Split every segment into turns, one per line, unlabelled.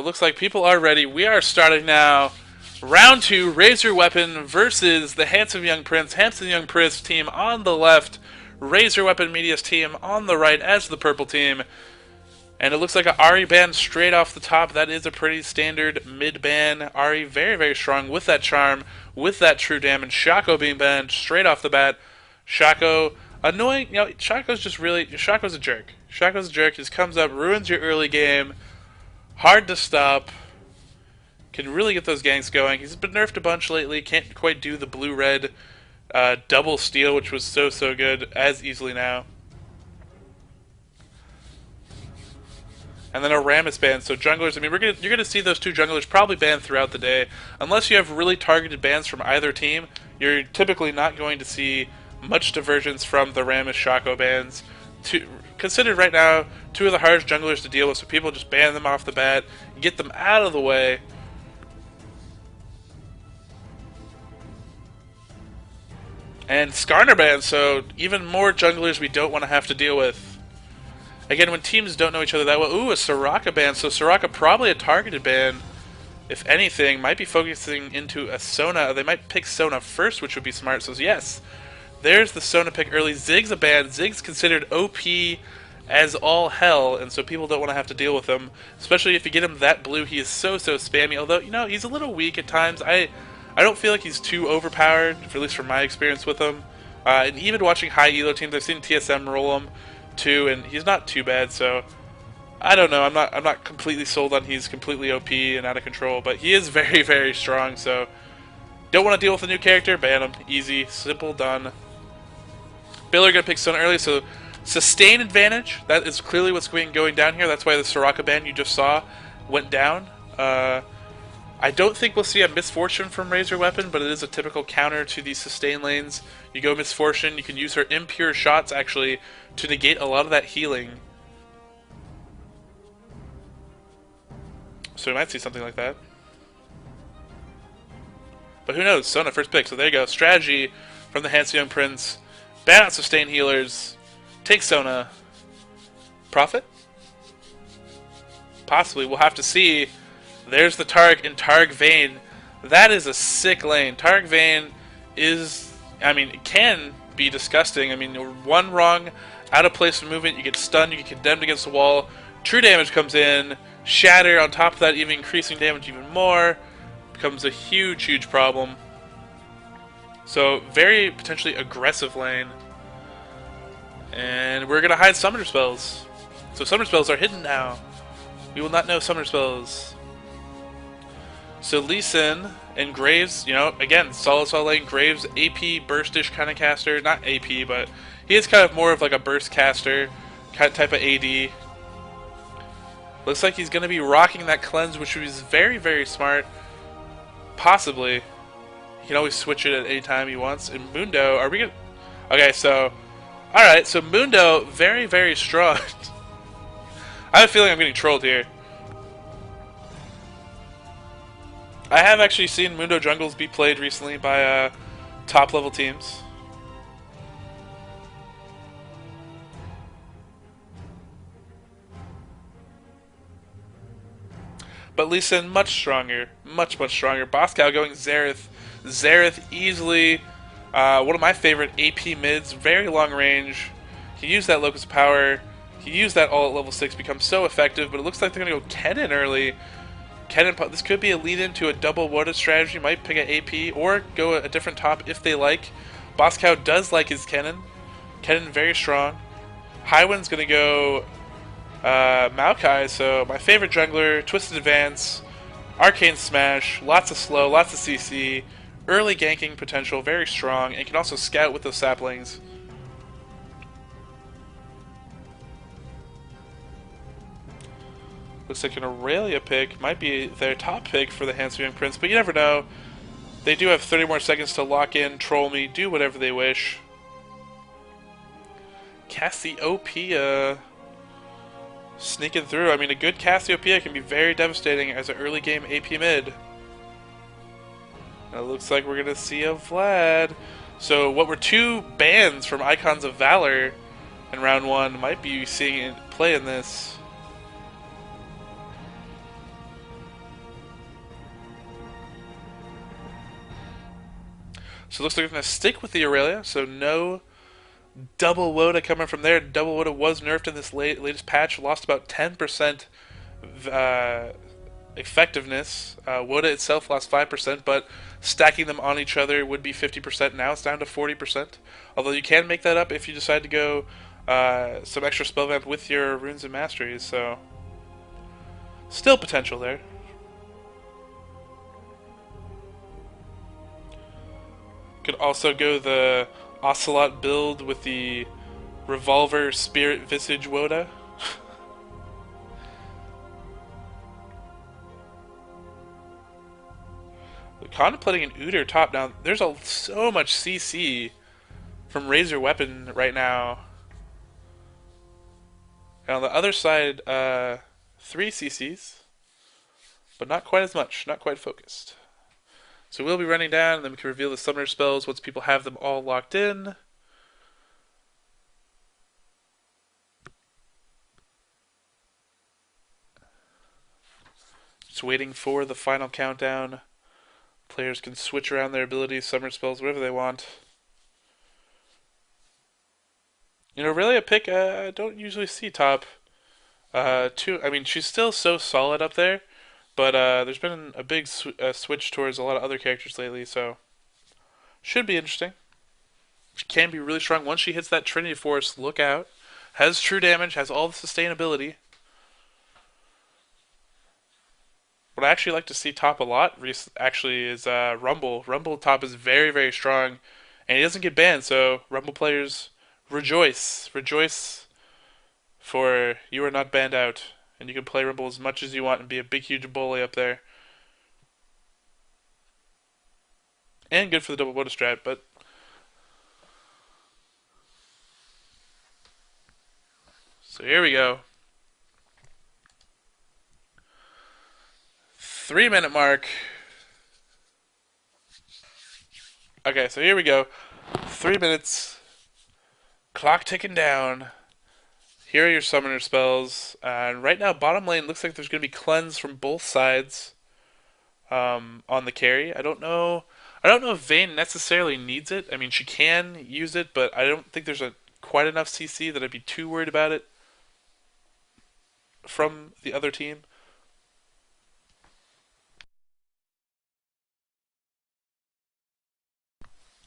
looks like people are ready. We are starting now. Round 2, Raise Your Weapon versus the Handsome Young Prince. Handsome Young Prince team on the left. Raise Your Weapon Media's team on the right as the purple team. And it looks like an Ahri ban straight off the top. That is a pretty standard mid ban. Ahri very, very strong with that charm, with that true damage. Shaco being banned straight off the bat. Shaco, annoying. You know, Shaco's just really, Shaco's a jerk. Shaco's a jerk. Just comes up, ruins your early game. Hard to stop. Can really get those ganks going. He's been nerfed a bunch lately. Can't quite do the blue-red double steal, which was so good, as easily now. And then a Rammus ban. So junglers, I mean, you're gonna see those two junglers probably banned throughout the day. Unless you have really targeted bans from either team, you're typically not going to see much divergence from the Rammus Shaco bans. Considered right now two of the hardest junglers to deal with, so people just ban them off the bat, get them out of the way. And Skarner ban, so even more junglers we don't want to have to deal with. Again, when teams don't know each other that well, ooh, a Soraka ban, so Soraka probably a targeted ban. If anything, might be focusing into a Sona. They might pick Sona first, which would be smart, so yes. There's the Sona pick early. Zig's a ban. Zig's considered OP as all hell, and so people don't want to have to deal with him. Especially if you get him that blue, he is so spammy, although, you know, he's a little weak at times. I don't feel like he's too overpowered, at least from my experience with him. And even watching high elo teams, I've seen TSM roll him too, and he's not too bad. So I don't know. I'm not completely sold on he's completely OP and out of control, but he is very strong. So don't want to deal with a new character, ban him. Easy, simple, done. Biller gonna pick Sona early, so sustain advantage. That is clearly what's going down here. That's why the Soraka ban you just saw went down. I don't think we'll see a Misfortune from Raise Your Weapon, but it is a typical counter to these sustain lanes. You go Misfortune, you can use her impure shots actually to negate a lot of that healing. So we might see something like that. But who knows? Sona first pick, so there you go. Strategy from the Handsome Young Prince. Ban out sustain healers. Take Sona. Profit? Possibly. We'll have to see. There's the Targ in Targ Vayne. That is a sick lane. Targ Vayne is, I mean, it can be disgusting. I mean, one wrong, out of place movement, you get stunned, you get condemned against the wall. True damage comes in. Shatter on top of that, even increasing damage even more. Becomes a huge problem. So, very potentially aggressive lane. And we're going to hide summoner spells. So summoner spells are hidden now. We will not know summoner spells. So Lee Sin and Graves, you know, again, solid lane. Graves, AP, burstish kind of caster. Not AP, but he is kind of more of like a burst caster type of AD. Looks like he's going to be rocking that cleanse, which is very smart. Possibly. He can always switch it at any time he wants. And Mundo, are we going to... Okay, so... Alright, so Mundo, very strong. I have a feeling I'm getting trolled here. I have actually seen Mundo jungles be played recently by top level teams. But Lee Sin much stronger, much stronger. Boscow going Xerath. Xerath easily one of my favorite AP mids, very long range. He used that Locust Power. He used that all at level 6, becomes so effective, but it looks like they're going to go Kennen early. Kennen, this could be a lead-in to a double warded strategy. Might pick an AP or go a different top if they like. Boscow does like his Kennen. Kennen very strong. Highwind's going to go Maokai, so my favorite jungler, Twisted Advance, Arcane Smash, lots of slow, lots of CC, early ganking potential, very strong, and can also scout with those saplings. Looks like an Aurelia pick might be their top pick for the Handsome Young Prince, but you never know. They do have 30 more seconds to lock in, troll me, do whatever they wish. Cassiopeia sneaking through. I mean, a good Cassiopeia can be very devastating as an early game AP mid. And it looks like we're going to see a Vlad. So what were two bans from Icons of Valor in round 1 might be seeing it play in this. So it looks like we're going to stick with the Aurelia. So no double Woda coming from there. Double Woda was nerfed in this latest patch. Lost about 10% uh, effectiveness. Woda itself lost 5%, but stacking them on each other would be 50%. Now it's down to 40%. Although you can make that up if you decide to go some extra spell vamp with your runes and masteries. So still potential there. Could also go the Ocelot build with the Revolver Spirit Visage Woda. Contemplating an Udyr top. Now, there's so much CC from Razor Weapon right now. And on the other side, 3 CCs, but not quite as much, not quite focused. So we'll be running down, and then we can reveal the summoner spells once people have them all locked in. Just waiting for the final countdown. Players can switch around their abilities, summoner spells, whatever they want. You know, really a pick I don't usually see top. I mean, she's still so solid up there, but there's been a big switch towards a lot of other characters lately, so should be interesting. She can be really strong once she hits that Trinity Force. Look out! Has true damage, has all the sustainability. What I actually like to see top a lot actually is Rumble. Rumble top is very very strong, and he doesn't get banned. So Rumble players rejoice, rejoice, for you are not banned out, and you can play Rumble as much as you want and be a big huge bully up there. And good for the double Woda strat, but so here we go. 3 minute mark. Okay, so here we go. 3 minutes. Clock ticking down. Here are your summoner spells. And right now, bottom lane looks like there's going to be cleanse from both sides on the carry. I don't know. I don't know if Vayne necessarily needs it. I mean, she can use it, but I don't think there's quite enough CC that I'd be too worried about it from the other team.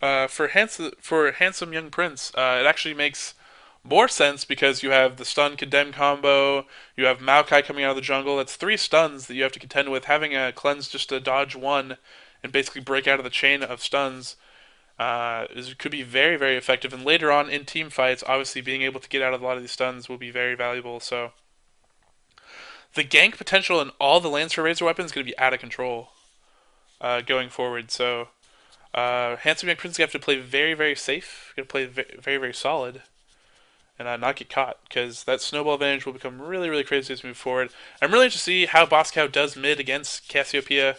For handsome young prince, it actually makes more sense because you have the stun condemn combo. You have Maokai coming out of the jungle. That's 3 stuns that you have to contend with. Having a cleanse just to dodge one and basically break out of the chain of stuns could be very very effective. And later on in team fights, obviously being able to get out of a lot of these stuns will be very valuable. So the gank potential in all the Lancer Razor weapons is going to be out of control going forward. So Handsome Young Prince have to play very, very safe. Got to play very, very solid, and not get caught because that snowball advantage will become really, really crazy as we move forward. I'm really interested to see how Boscow does mid against Cassiopeia.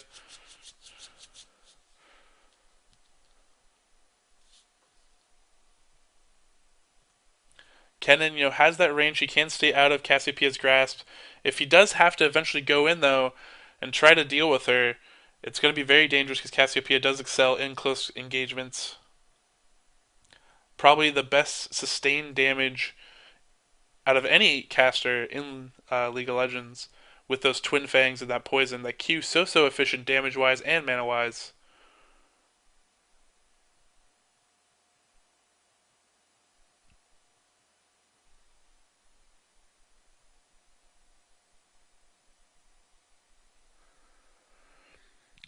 Kennen, has that range. He can stay out of Cassiopeia's grasp. If he does have to eventually go in though and try to deal with her, it's going to be very dangerous because Cassiopeia does excel in close engagements. Probably the best sustained damage out of any caster in League of Legends with those Twin Fangs and that poison. That Q so efficient damage wise and mana wise.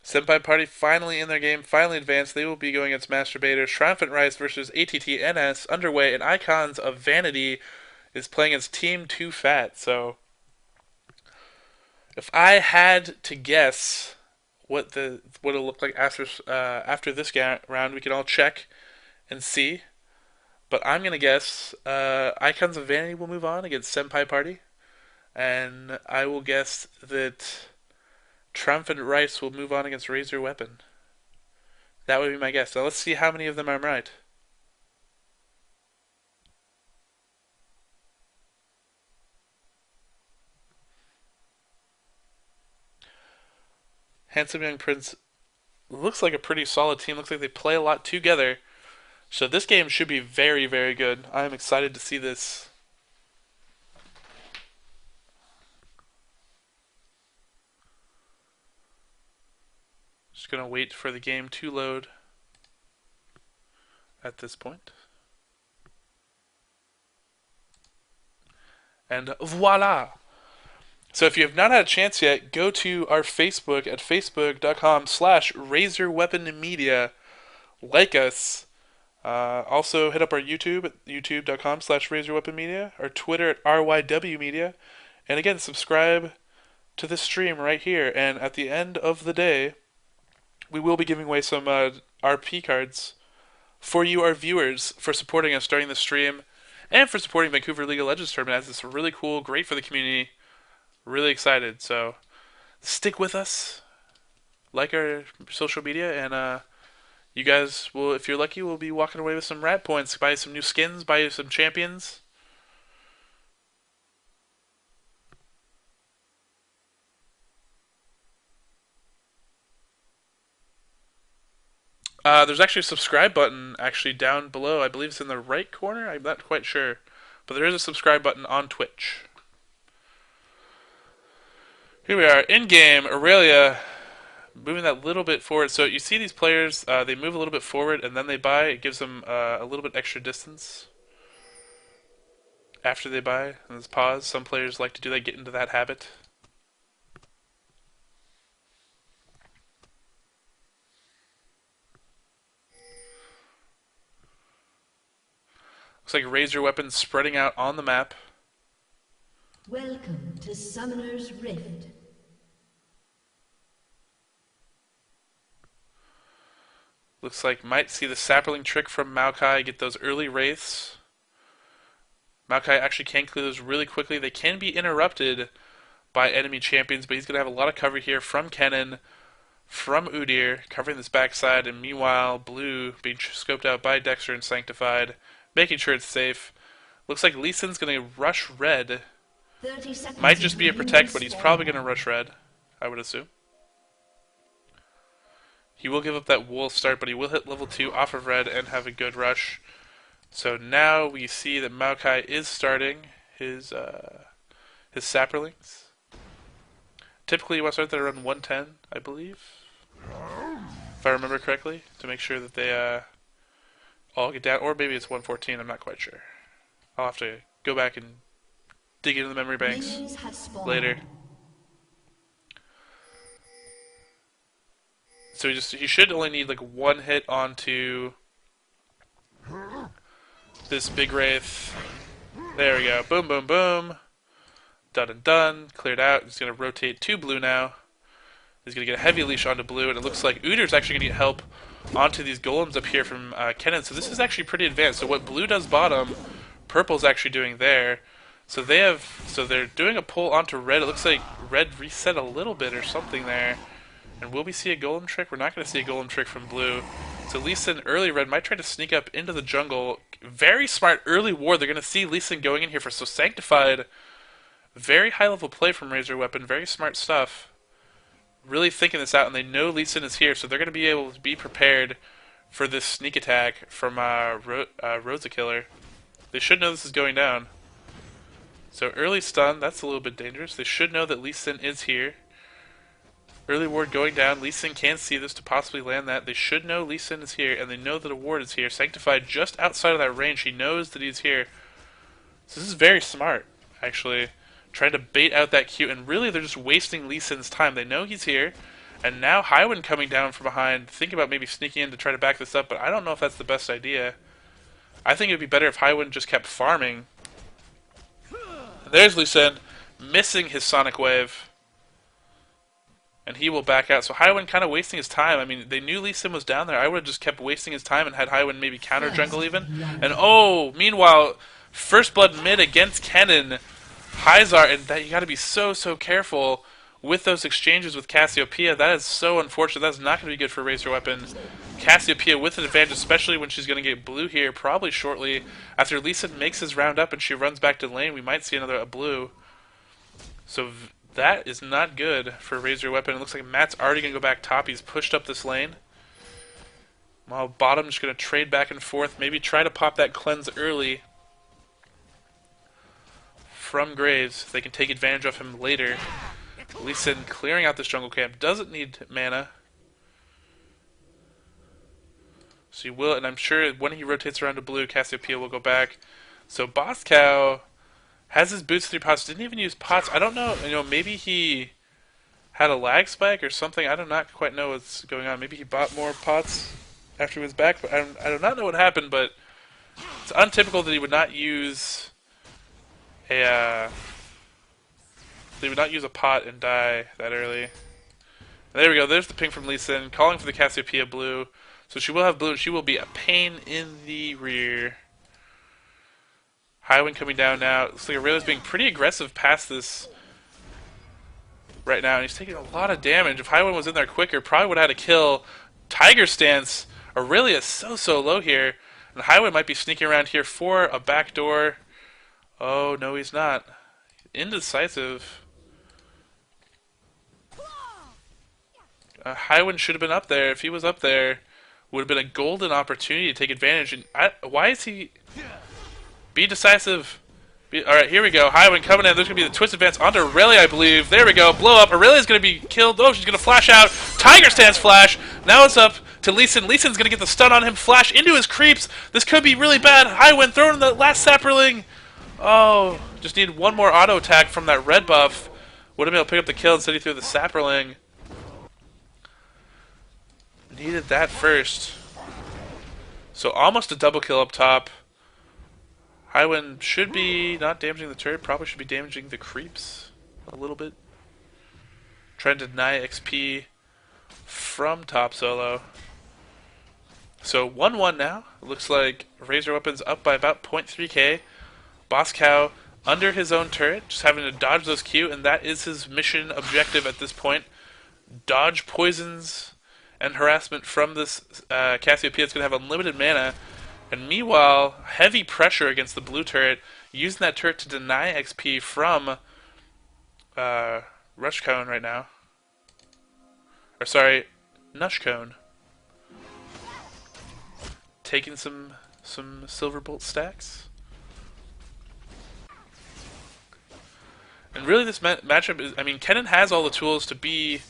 Senpai Party finally in their game, finally advanced. They will be going against Masturbators. Triumphant Rise versus ATT NS underway, and Icons of Vanity is playing against Team Too Fat. So, if I had to guess what it'll look like after this round, we can all check and see. But I'm gonna guess Icons of Vanity will move on against Senpai Party, and I will guess that Triumphant Rice will move on against Razor Weapon. That would be my guess. Now let's see how many of them I'm right. Handsome Young Prince looks like a pretty solid team. Looks like they play a lot together. So this game should be very, very good. I am excited to see this. Just gonna wait for the game to load at this point. And voila! So if you have not had a chance yet, go to our Facebook at facebook.com/Raiseyourweaponmedia. Like us. Also hit up our YouTube at youtube.com/Raiseyourweaponmedia. Our Twitter at RyWmedia. And again, subscribe to this stream right here. And at the end of the day, we will be giving away some RP cards for you, our viewers, for supporting us during the stream and for supporting Vancouver League of Legends tournament. As it's really cool, great for the community. Really excited. So stick with us, like our social media, and you guys will, if you're lucky, will be walking away with some rat points. Buy some new skins, buy some champions. There's actually a subscribe button actually down below. I believe it's in the right corner. I'm not quite sure. But there is a subscribe button on Twitch. Here we are, in-game, Aurelia, moving that little bit forward. So you see these players, they move a little bit forward and then they buy. It gives them a little bit extra distance after they buy. And there's pause. Some players like to do that, get into that habit. Looks like Razor weapons spreading out on the map.
Welcome to Summoner's Rift.
Looks like might see the sapling trick from Maokai, get those early wraiths. Maokai actually can clear those really quickly. They can be interrupted by enemy champions, but he's going to have a lot of cover here from Kennen, from Udyr, covering this backside, and meanwhile, Blue being scoped out by Dexter and Sanctified, making sure it's safe. Looks like Lee Sin's going to rush red. Might just be a protect, but he's probably going to rush red, I would assume. He will give up that wolf start, but he will hit level 2 off of red and have a good rush. So now we see that Maokai is starting his sapperlings. Typically you want to start that around 110, I believe, if I remember correctly, to make sure that they all get down. Or maybe it's 114, I'm not quite sure. I'll have to go back and dig into the memory banks later. So he should only need like one hit onto this big wraith. There we go. Boom, boom, boom. Done and done. Cleared out. He's going to rotate to blue now. He's going to get a heavy leash onto blue, and it looks like Udyr's actually going to get help onto these golems up here from Kennen. So this is actually pretty advanced. So what blue does bottom, purple's actually doing there. So they're doing a pull onto red. It looks like red reset a little bit or something there. And will we see a golem trick? We're not going to see a golem trick from blue. So Lee Sin early red might try to sneak up into the jungle. Very smart early ward. They're going to see Lee Sin going in here for so Sanctified. Very high level play from Razor Weapon. Very smart stuff. Really thinking this out, and they know Lee Sin is here, so they're going to be able to be prepared for this sneak attack from Rosa Killer. They should know this is going down. So early stun, that's a little bit dangerous. They should know that Lee Sin is here. Early ward going down. Lee Sin can see this to possibly land that. They should know Lee Sin is here, and they know that a ward is here. Sanctified just outside of that range. He knows that he's here. So this is very smart, actually. Trying to bait out that Q, and really they're just wasting Lee Sin's time. They know he's here, and now Highwind coming down from behind. Think about maybe sneaking in to try to back this up, but I don't know if that's the best idea. I think it would be better if Highwind just kept farming. And there's Lee Sin, missing his Sonic Wave. And he will back out. So Highwind kind of wasting his time. I mean, they knew Lee Sin was down there. I would have just kept wasting his time and had Highwind maybe counter jungle even. And oh, meanwhile, First Blood mid against Kennen. Hyzar, and that you got to be so careful with those exchanges with Cassiopeia. That is so unfortunate. That's not going to be good for Razor Weapon. Cassiopeia with an advantage, especially when she's going to get blue here probably shortly. After Lee Sin makes his round up and she runs back to lane, we might see another blue. So That is not good for Razor Weapon. It looks like Matt's already going to go back top. He's pushed up this lane. While bottom just going to trade back and forth. Maybe try to pop that cleanse early from Graves. They can take advantage of him later. Lee Sin clearing out this jungle camp. Doesn't need mana. So he will, and I'm sure when he rotates around to blue, Cassiopeia will go back. So Boss Cow has his boots 3 pots. Didn't even use pots. I don't know. You know, maybe he had a lag spike or something. I do not quite know what's going on. Maybe he bought more pots after he was back. But I do not know what happened. But it's untypical that he would not use a pot and die that early. And there we go. There's the ping from Lee Sin, calling for the Cassiopeia blue. So she will have blue, and she will be a pain in the rear. Highwind coming down now. Looks like Aurelia's being pretty aggressive past this right now, and he's taking a lot of damage. If Highwind was in there quicker, probably would have had a kill. Tiger stance. Aurelia is so low here, and Highwind might be sneaking around here for a backdoor. Oh, no, he's not. Indecisive. Highwind should have been up there. If he was up there, would have been a golden opportunity to take advantage. And why is he... Be decisive. Alright, here we go. Highwind coming in. There's going to be the twist advance onto Aurelia, I believe. There we go. Blow up. Aurelia's going to be killed. Oh, she's going to flash out. Tiger stance flash. Now it's up to Lee Sin. Lee Sin's going to get the stun on him. Flash into his creeps. This could be really bad. Highwind throwing in the last sapperling. Oh, just need one more auto attack from that red buff. Would have been able to pick up the kill instead he threw the sapperling. Needed that first. So almost a double kill up top. Highwind should be not damaging the turret, probably should be damaging the creeps a little bit. Trying to deny XP from top solo. So 1-1 now. Looks like Razor Weapon's up by about 0.3k. Boss Cow under his own turret, just having to dodge those Q, and that is his mission objective at this point. Dodge poisons and harassment from this Cassiopeia. It's going to have unlimited mana. And meanwhile, heavy pressure against the blue turret, using that turret to deny XP from Rushcone right now. Or sorry, Nushcone. Taking some Silverbolt stacks. And really this matchup is, I mean, Kennen has all the tools to be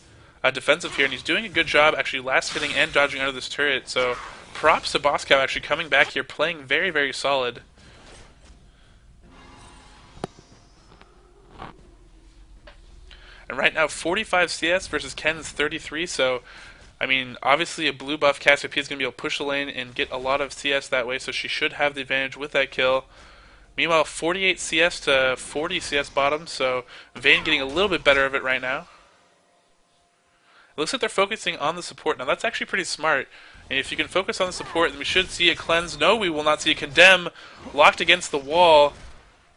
defensive here, and he's doing a good job actually last hitting and dodging out of this turret, so props to Boss Cow actually coming back here, playing very solid. And right now 45 CS versus Ken's 33, so I mean obviously a blue buff Cassiopeia is going to be able to push the lane and get a lot of CS that way, so she should have the advantage with that kill. Meanwhile 48 CS to 40 CS bottom, so Vayne getting a little bit better of it right now. It looks like they're focusing on the support. Now that's actually pretty smart. And if you can focus on the support, then we should see a cleanse. No, we will not see a condemn. Locked against the wall.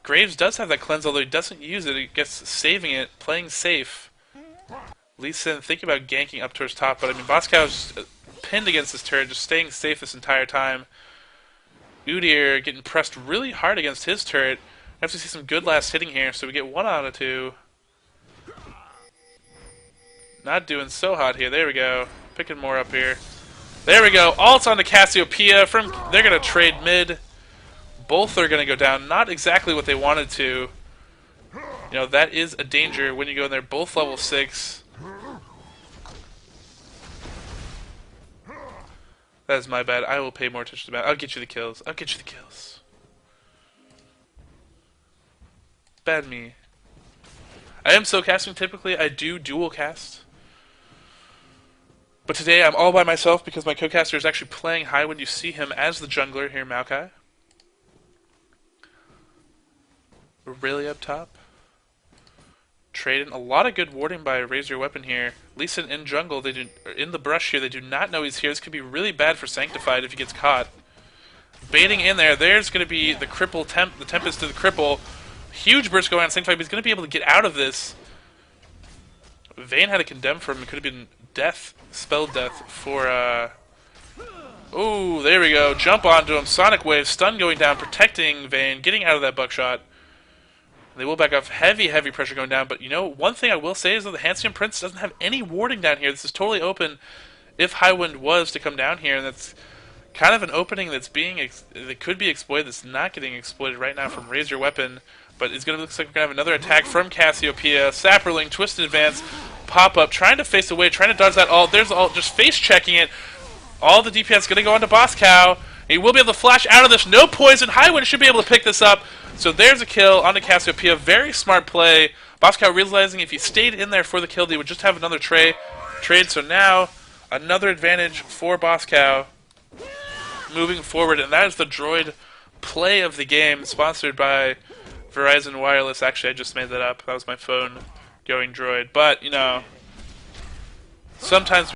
Graves does have that cleanse, although he doesn't use it. He gets saving it, playing safe. Lee Sin thinking about ganking up towards top, but I mean Boskow's pinned against this turret, just staying safe this entire time. Udyr getting pressed really hard against his turret. I have to see some good last hitting here, so we get 1 out of 2. Not doing so hot here. There we go. Picking more up here. There we go. Ult on the Cassiopeia. They're going to trade mid. Both are going to go down. Not exactly what they wanted to. You know, that is a danger when you go in there. Both level 6. That is my bad. I will pay more attention to that. I'll get you the kills. I'll get you the kills. Bad me. I am so casting typically. I do dual cast. But today I'm all by myself because my co-caster is actually playing high when you see him as the jungler here, Maokai. We're really up top. Trading a lot of good warding by Raise Your Weapon here. Lee Sin in jungle, they do in the brush here. They do not know he's here. This could be really bad for Sanctified if he gets caught. Baiting in there. There's going to be the cripple the Tempest to the cripple. Huge burst going on Sanctified, but he's going to be able to get out of this. Vayne had a condemn for him. It could have been death, spell death for oh, there we go. Jump onto him. Sonic Wave, stun going down, protecting Vayne, getting out of that buckshot. They will back off. Heavy pressure going down. But, you know, one thing I will say is that the Halcyon Prince doesn't have any warding down here. This is totally open if Highwind was to come down here, and that's kind of an opening that's that could be exploited. That's not getting exploited right now from Raise Your Weapon, but it's gonna look like we're gonna have another attack from Cassiopeia. Sapperling, Twisted Advance, pop up, trying to face away, trying to dodge that ult. There's ult, just face checking it. All the DPS gonna go onto Boss Cow. He will be able to flash out of this. No poison. Highwind should be able to pick this up. So there's a kill onto Cassiopeia. Very smart play. Boss Cow realizing if he stayed in there for the kill, he would just have another trade. So now another advantage for Boss Cow moving forward, and that is the droid play of the game, sponsored by Verizon Wireless. Actually, I just made that up. That was my phone going droid. But, you know, sometimes